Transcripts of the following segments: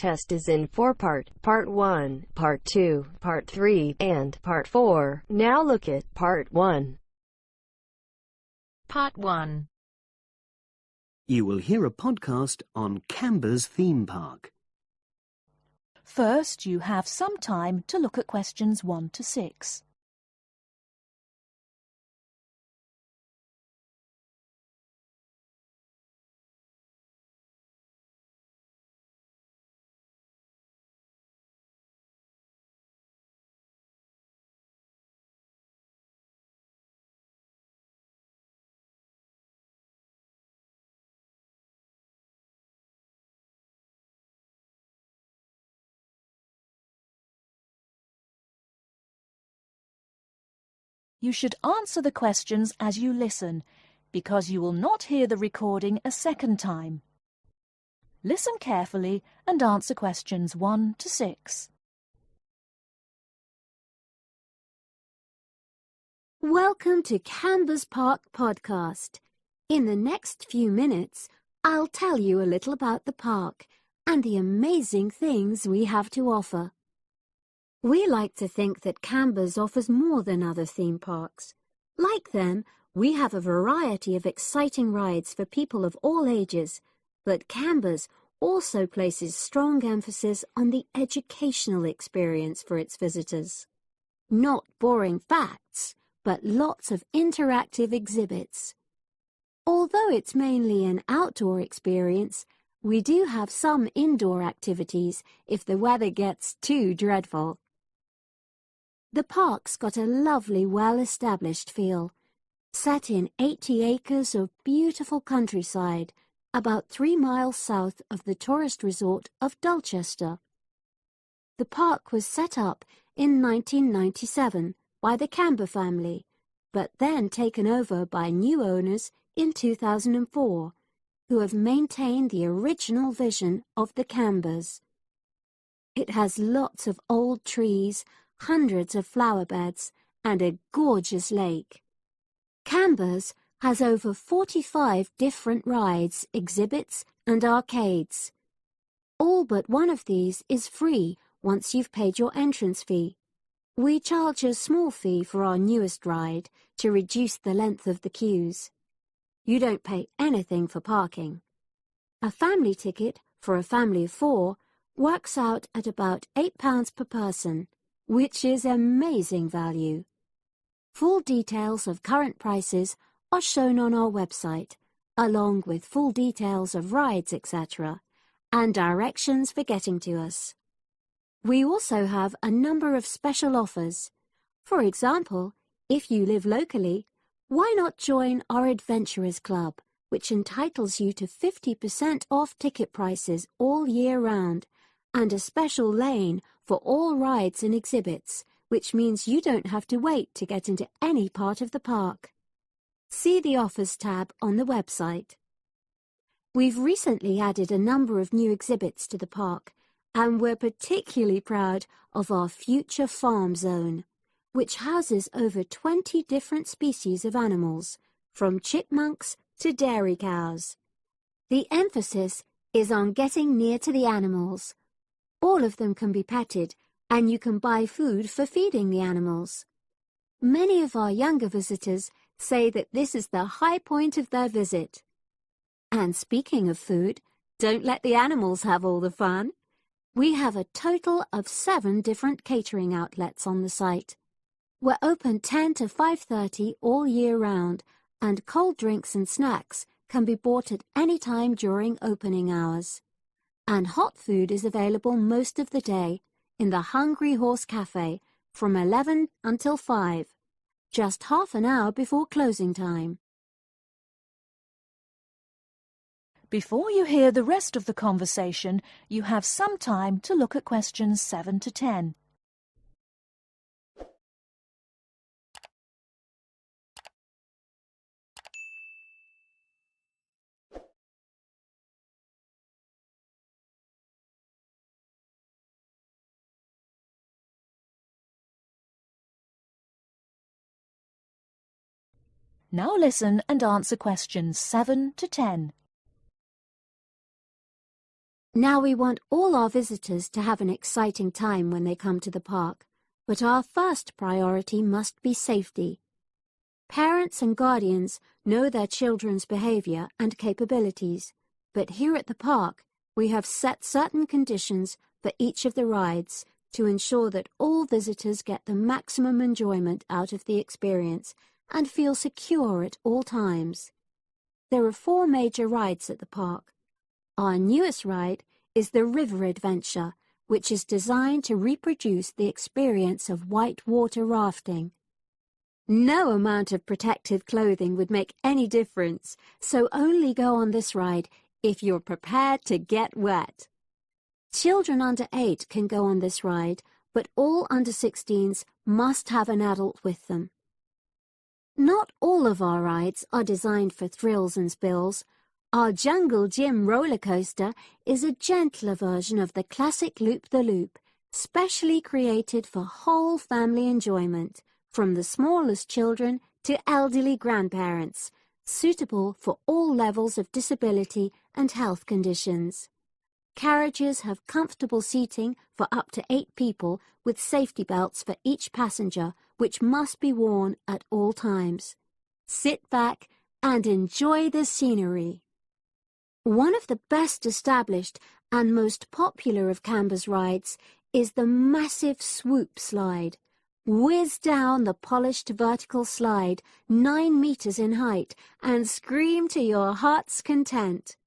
test is in 4 parts: Part 1, Part 2, Part 3, and Part 4. Now look at Part 1. Part 1. You will hear a podcast on Canberra's theme park. First, you have some time to look at questions 1 to 6. You should answer the questions as you listen, because you will not hear the recording a second time. Listen carefully and answer questions 1 to 6. Welcome to Canberra's Park podcast. In the next few minutes, I'll tell you a little about the park and the amazing things we have to offer. We like to think that Canberra's offers more than other theme parks. Like them, we have a variety of exciting rides for people of all ages, but Canberra's also places strong emphasis on the educational experience for its visitors. Not boring facts, but lots of interactive exhibits. Although it's mainly an outdoor experience, we do have some indoor activities if the weather gets too dreadful. The park's got a lovely, well-established feel, set in 80 acres of beautiful countryside, about 3 miles south of the tourist resort of Dulchester. The park was set up in 1997 by the Canberra family, but then taken over by new owners in 2004, who have maintained the original vision of the Canberras. It has lots of old trees, hundreds of flower beds, and a gorgeous lake. Canberra's has over 45 different rides, exhibits, and arcades. All but one of these is free once you've paid your entrance fee. We charge a small fee for our newest ride to reduce the length of the queues. You don't pay anything for parking. A family ticket for a family of 4 works out at about £8 per person, which is amazing value. Full details of current prices are shown on our website, along with full details of rides, etc., and directions for getting to us. We also have a number of special offers. For example, if you live locally, why not join our Adventurers Club, which entitles you to 50% off ticket prices all year round, and a special lane for all rides and exhibits, which means you don't have to wait to get into any part of the park. See the Offers tab on the website. We've recently added a number of new exhibits to the park, and we're particularly proud of our Future Farm Zone, which houses over 20 different species of animals, from chipmunks to dairy cows. The emphasis is on getting near to the animals. All of them can be petted, and you can buy food for feeding the animals. Many of our younger visitors say that this is the high point of their visit. And speaking of food, don't let the animals have all the fun. We have a total of 7 different catering outlets on the site. We're open 10 to 5:30 all year round, and cold drinks and snacks can be bought at any time during opening hours. And hot food is available most of the day in the Hungry Horse Cafe from 11 until 5, just half an hour before closing time. Before you hear the rest of the conversation, you have some time to look at questions 7 to 10. Now listen and answer questions 7 to 10. Now we want all our visitors to have an exciting time when they come to the park, but our first priority must be safety. Parents and guardians know their children's behavior and capabilities, but here at the park, we have set certain conditions for each of the rides to ensure that all visitors get the maximum enjoyment out of the experience and feel secure at all times. There are 4 major rides at the park. Our newest ride is the River Adventure, which is designed to reproduce the experience of whitewater rafting. No amount of protective clothing would make any difference, so only go on this ride if you're prepared to get wet. Children under 8 can go on this ride, but all under 16s must have an adult with them. Not all of our rides are designed for thrills and spills. Our Jungle Gym roller coaster is a gentler version of the classic Loop-the-Loop, specially created for whole family enjoyment, from the smallest children to elderly grandparents, suitable for all levels of disability and health conditions. Carriages have comfortable seating for up to 8 people with safety belts for each passenger, which must be worn at all times. Sit back and enjoy the scenery. One of the best established and most popular of Canberra's rides is the massive swoop slide. Whiz down the polished vertical slide 9 meters in height and scream to your heart's content.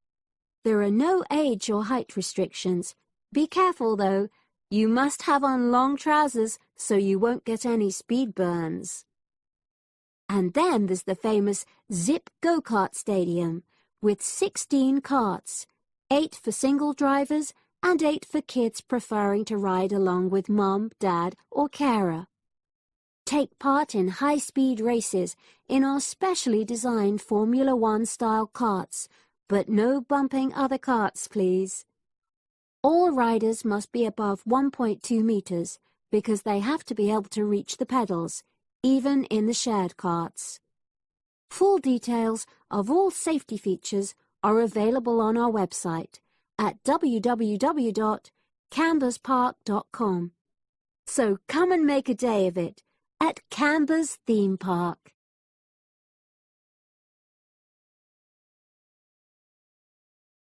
There are no age or height restrictions. Be careful though, you must have on long trousers so you won't get any speed burns. And then there's the famous Zip Go-Kart Stadium with 16 karts, 8 for single drivers and 8 for kids preferring to ride along with mum, dad or carer. Take part in high-speed races in our specially designed Formula One-style karts, but no bumping other karts, please. All riders must be above 1.2 meters because they have to be able to reach the pedals, even in the shared karts. Full details of all safety features are available on our website at www.camberspark.com. So come and make a day of it at Canberra's theme park.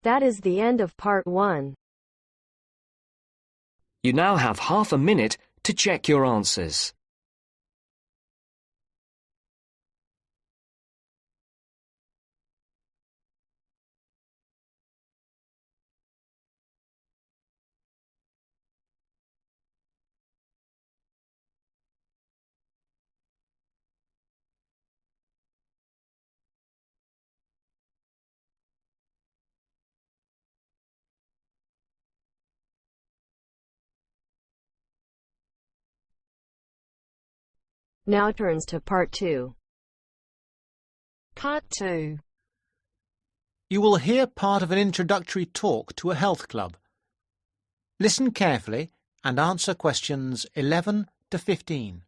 That is the end of part 1. You now have half a minute to check your answers. Now turns to part 2. Part 2. You will hear part of an introductory talk to a health club. Listen carefully and answer questions 11 to 15.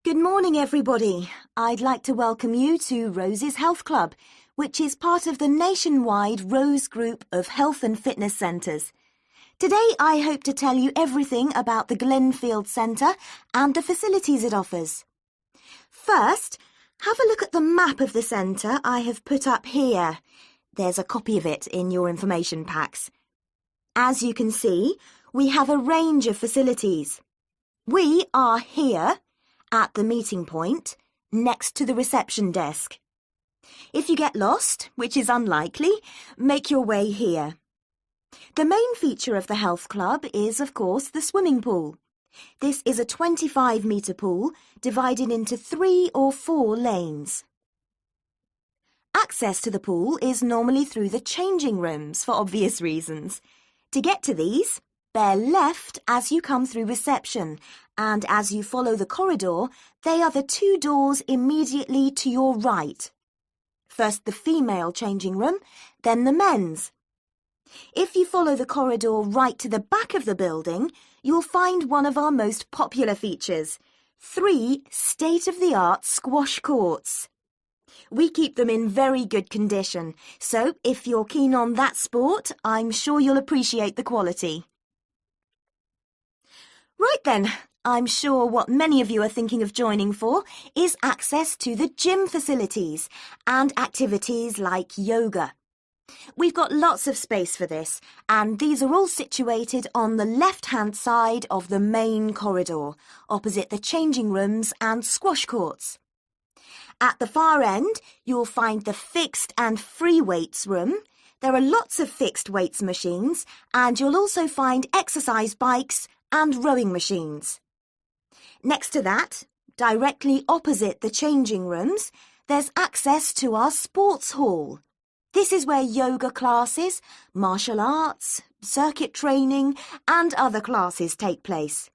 Good morning, everybody. I'd like to welcome you to Rose's Health Club, which is part of the nationwide Rose Group of health and fitness centres. Today, I hope to tell you everything about the Glenfield Centre and the facilities it offers. First, have a look at the map of the centre I have put up here. There's a copy of it in your information packs. As you can see, we have a range of facilities. We are here at the meeting point, next to the reception desk. If you get lost, which is unlikely, make your way here. The main feature of the health club is, of course, the swimming pool. This is a 25-metre pool divided into 3 or 4 lanes. Access to the pool is normally through the changing rooms for obvious reasons. To get to these, bear left as you come through reception, and as you follow the corridor, they are the 2 doors immediately to your right. First the female changing room, then the men's. If you follow the corridor right to the back of the building, you'll find one of our most popular features, 3 state-of-the-art squash courts. We keep them in very good condition, so if you're keen on that sport, I'm sure you'll appreciate the quality. Right then, I'm sure what many of you are thinking of joining for is access to the gym facilities and activities like yoga. We've got lots of space for this, and these are all situated on the left-hand side of the main corridor, opposite the changing rooms and squash courts. At the far end, you'll find the fixed and free weights room. There are lots of fixed weights machines, and you'll also find exercise bikes and rowing machines. Next to that, directly opposite the changing rooms, there's access to our sports hall. This is where yoga classes, martial arts, circuit training and other classes take place.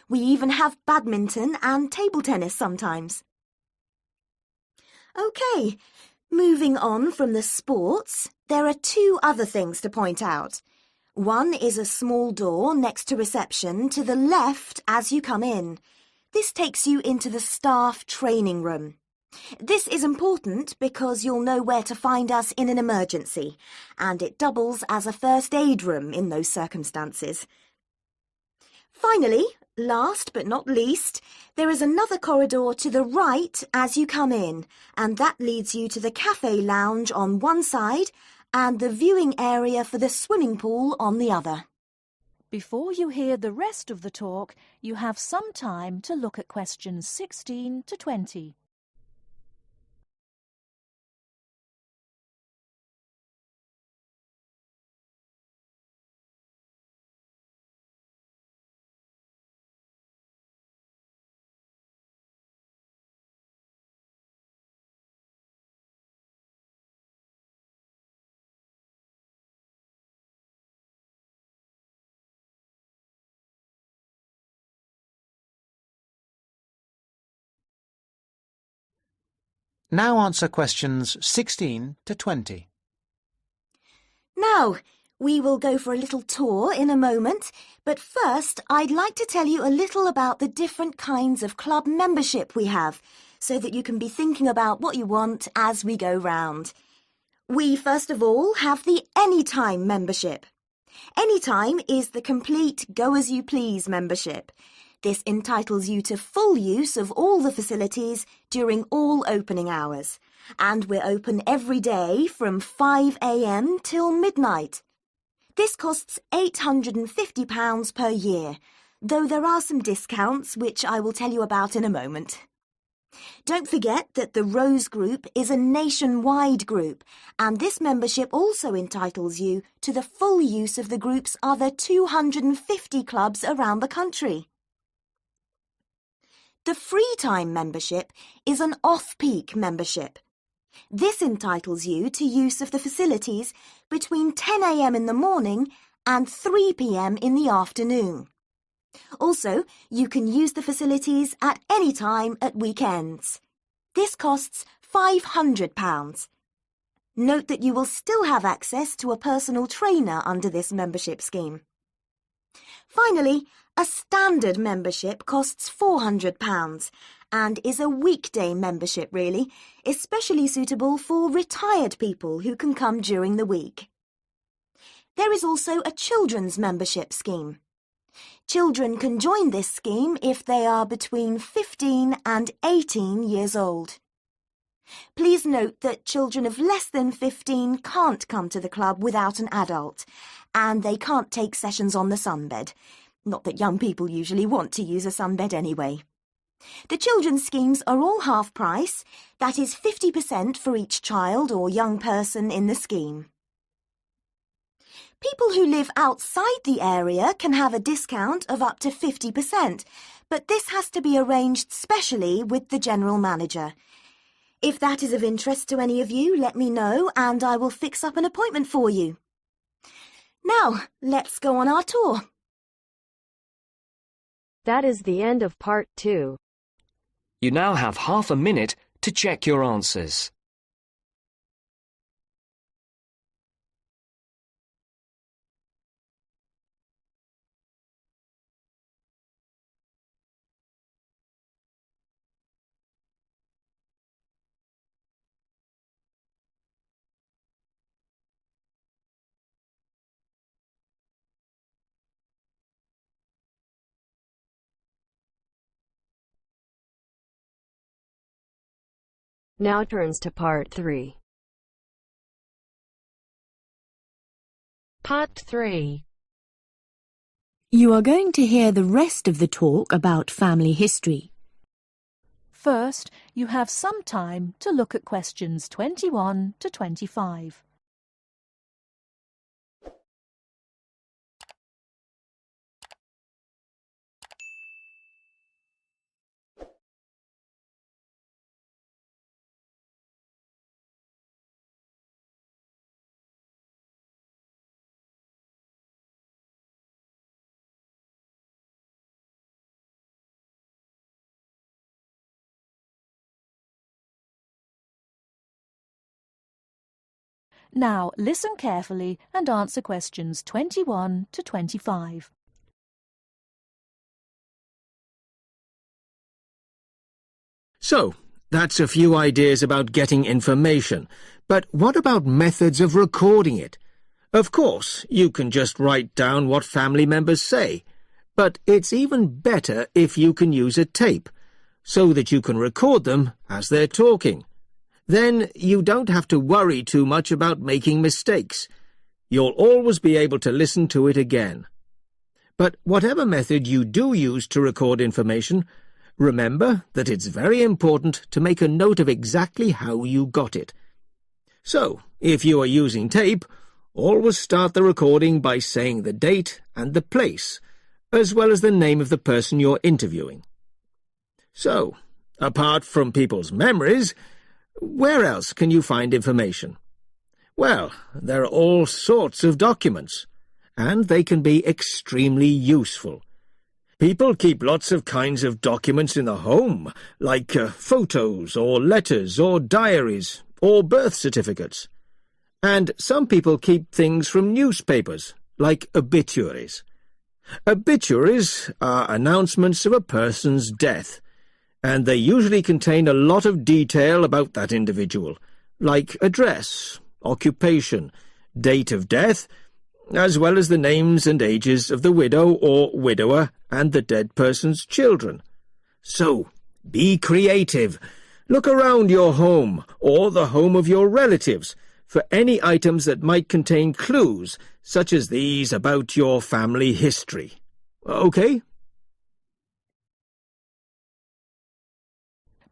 We even have badminton and table tennis sometimes. OK, moving on from the sports, there are 2 other things to point out. One is a small door next to reception to the left as you come in. This takes you into the staff training room. This is important because you'll know where to find us in an emergency, and it doubles as a first aid room in those circumstances. Finally, last but not least, there is another corridor to the right as you come in, and that leads you to the cafe lounge on one side and the viewing area for the swimming pool on the other. Before you hear the rest of the talk, you have some time to look at questions 16 to 20. Now answer questions 16 to 20. Now, we will go for a little tour in a moment, but first I'd like to tell you a little about the different kinds of club membership we have, so that you can be thinking about what you want as we go round. We first of all have the Anytime membership. Anytime is the complete go-as-you-please membership. This entitles you to full use of all the facilities during all opening hours, and we're open every day from 5 a.m. till midnight. This costs £850 per year, though there are some discounts which I will tell you about in a moment. Don't forget that the Rose Group is a nationwide group, and this membership also entitles you to the full use of the group's other 250 clubs around the country. The Free Time membership is an off-peak membership. This entitles you to use of the facilities between 10 a.m. in the morning and 3 p.m. in the afternoon. Also, you can use the facilities at any time at weekends. This costs £500. Note that you will still have access to a personal trainer under this membership scheme. Finally, a standard membership costs £400 and is a weekday membership really, especially suitable for retired people who can come during the week. There is also a children's membership scheme. Children can join this scheme if they are between 15 and 18 years old. Please note that children of less than 15 can't come to the club without an adult, and they can't take sessions on the sunbed. Not that young people usually want to use a sunbed anyway. The children's schemes are all half price, that is 50% for each child or young person in the scheme. People who live outside the area can have a discount of up to 50%, but this has to be arranged specially with the general manager. If that is of interest to any of you, let me know and I will fix up an appointment for you. Now, let's go on our tour. That is the end of part 2. You now have half a minute to check your answers. Now turns to part 3. Part 3. You are going to hear the rest of the talk about family history. First, you have some time to look at questions 21 to 25. Now listen carefully and answer questions 21 to 25. So, that's a few ideas about getting information. But what about methods of recording it? Of course, you can just write down what family members say. But it's even better if you can use a tape, so that you can record them as they're talking. Then you don't have to worry too much about making mistakes. You'll always be able to listen to it again. But whatever method you do use to record information, remember that it's very important to make a note of exactly how you got it. So, if you are using tape, always start the recording by saying the date and the place, as well as the name of the person you're interviewing. So, apart from people's memories, where else can you find information? Well, there are all sorts of documents, and they can be extremely useful. People keep lots of kinds of documents in the home, like photos or letters or diaries or birth certificates. And some people keep things from newspapers, like obituaries. Obituaries are announcements of a person's death, and they usually contain a lot of detail about that individual, like address, occupation, date of death, as well as the names and ages of the widow or widower and the dead person's children. So, be creative. Look around your home or the home of your relatives for any items that might contain clues, such as these about your family history. Okay?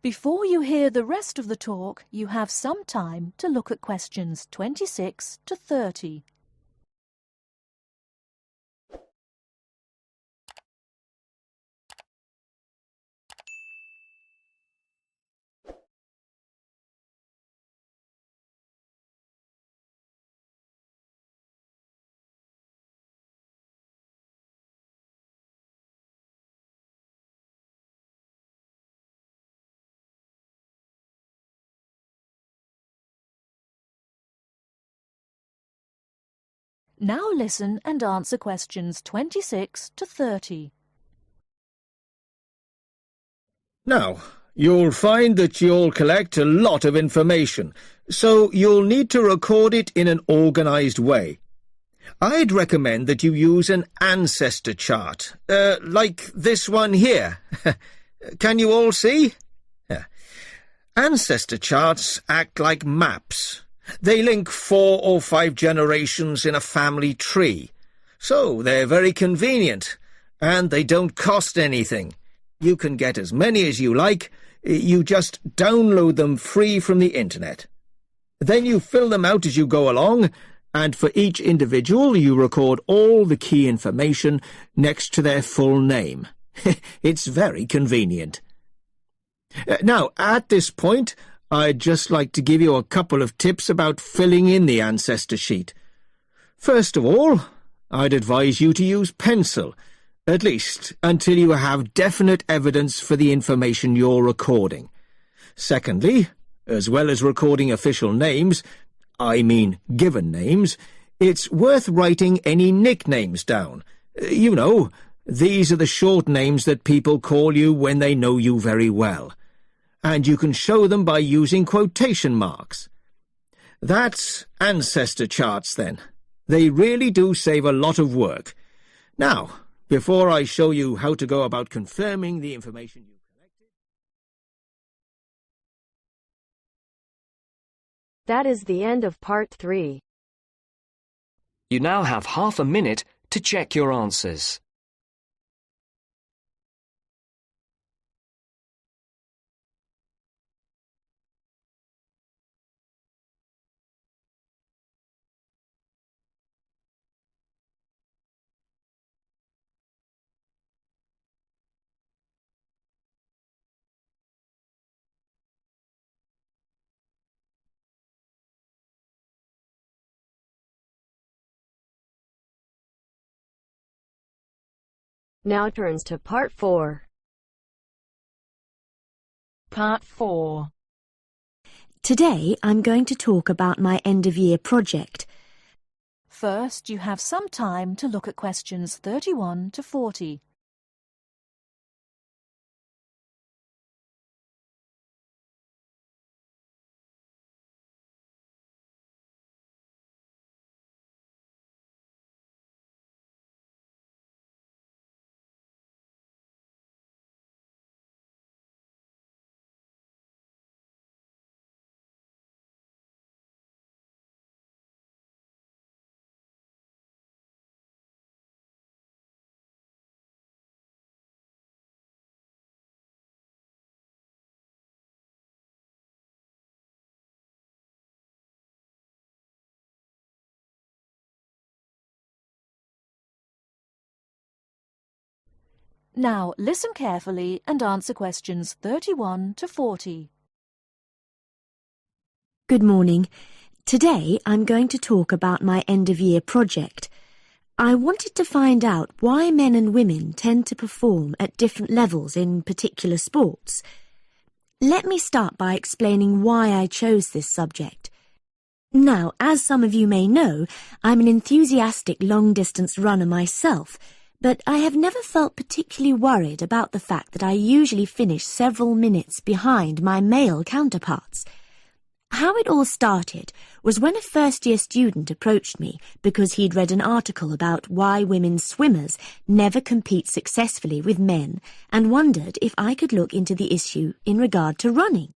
Before you hear the rest of the talk, you have some time to look at questions 26 to 30. Now listen and answer questions 26 to 30. Now, you'll find that you'll collect a lot of information, so you'll need to record it in an organised way. I'd recommend that you use an ancestor chart, like this one here. Can you all see? Ancestor charts act like maps. They link 4 or 5 generations in a family tree, so they're very convenient, and they don't cost anything. You can get as many as you like. You just download them free from the internet. Then you fill them out as you go along, and for each individual you record all the key information next to their full name. It's very convenient. Now, at this point, I'd just like to give you a couple of tips about filling in the ancestor sheet. First of all, I'd advise you to use pencil, at least until you have definite evidence for the information you're recording. Secondly, as well as recording official names, I mean given names, it's worth writing any nicknames down. You know, these are the short names that people call you when they know you very well. And you can show them by using quotation marks. That's ancestor charts, then. They really do save a lot of work. Now, before I show you how to go about confirming the information you collected... That is the end of part 3. You now have half a minute to check your answers. Now turns to part 4. Part 4. Today I'm going to talk about my end-of-year project. First, you have some time to look at questions 31 to 40. Now, listen carefully and answer questions 31 to 40. Good morning. Today I'm going to talk about my end-of-year project. I wanted to find out why men and women tend to perform at different levels in particular sports. Let me start by explaining why I chose this subject. Now, as some of you may know, I'm an enthusiastic long-distance runner myself, but I have never felt particularly worried about the fact that I usually finish several minutes behind my male counterparts. How it all started was when a first-year student approached me because he'd read an article about why women swimmers never compete successfully with men and wondered if I could look into the issue in regard to running.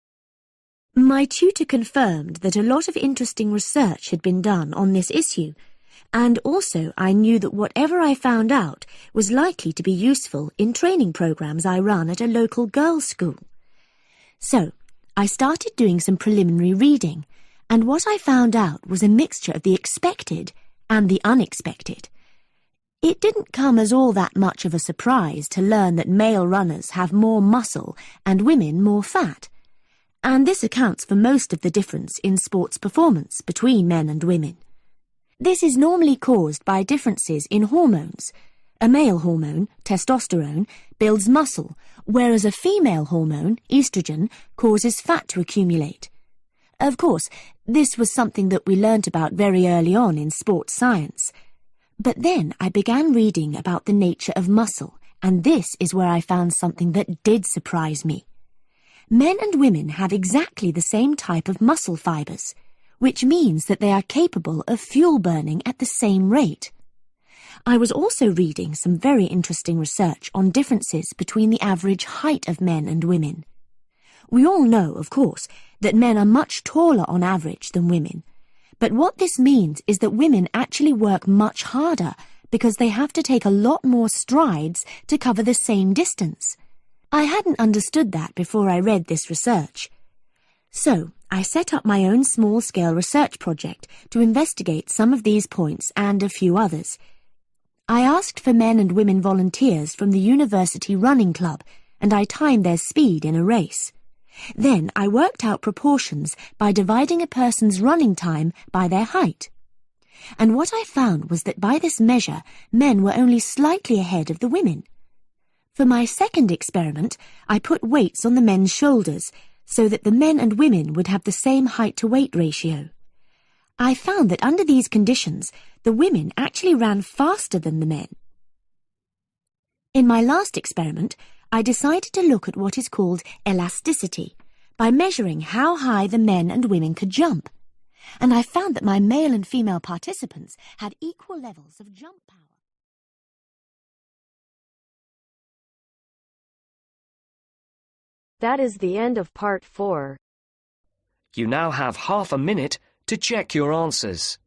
My tutor confirmed that a lot of interesting research had been done on this issue, and also I knew that whatever I found out was likely to be useful in training programs I run at a local girls' school. So, I started doing some preliminary reading, and what I found out was a mixture of the expected and the unexpected. It didn't come as all that much of a surprise to learn that male runners have more muscle and women more fat, and this accounts for most of the difference in sports performance between men and women. This is normally caused by differences in hormones. A male hormone, testosterone, builds muscle, whereas a female hormone, estrogen, causes fat to accumulate. Of course, this was something that we learnt about very early on in sports science. But then I began reading about the nature of muscle, and this is where I found something that did surprise me. Men and women have exactly the same type of muscle fibers, which means that they are capable of fuel burning at the same rate. I was also reading some very interesting research on differences between the average height of men and women. We all know, of course, that men are much taller on average than women, but what this means is that women actually work much harder because they have to take a lot more strides to cover the same distance. I hadn't understood that before I read this research. So, I set up my own small-scale research project to investigate some of these points and a few others. I asked for men and women volunteers from the University Running Club, and I timed their speed in a race. Then I worked out proportions by dividing a person's running time by their height. and what I found was that by this measure, men were only slightly ahead of the women. For my second experiment, I put weights on the men's shoulders, so that the men and women would have the same height-to-weight ratio. I found that under these conditions, the women actually ran faster than the men. In my last experiment, I decided to look at what is called elasticity, by measuring how high the men and women could jump. And I found that my male and female participants had equal levels of jump power. That is the end of part 4. You now have half a minute to check your answers.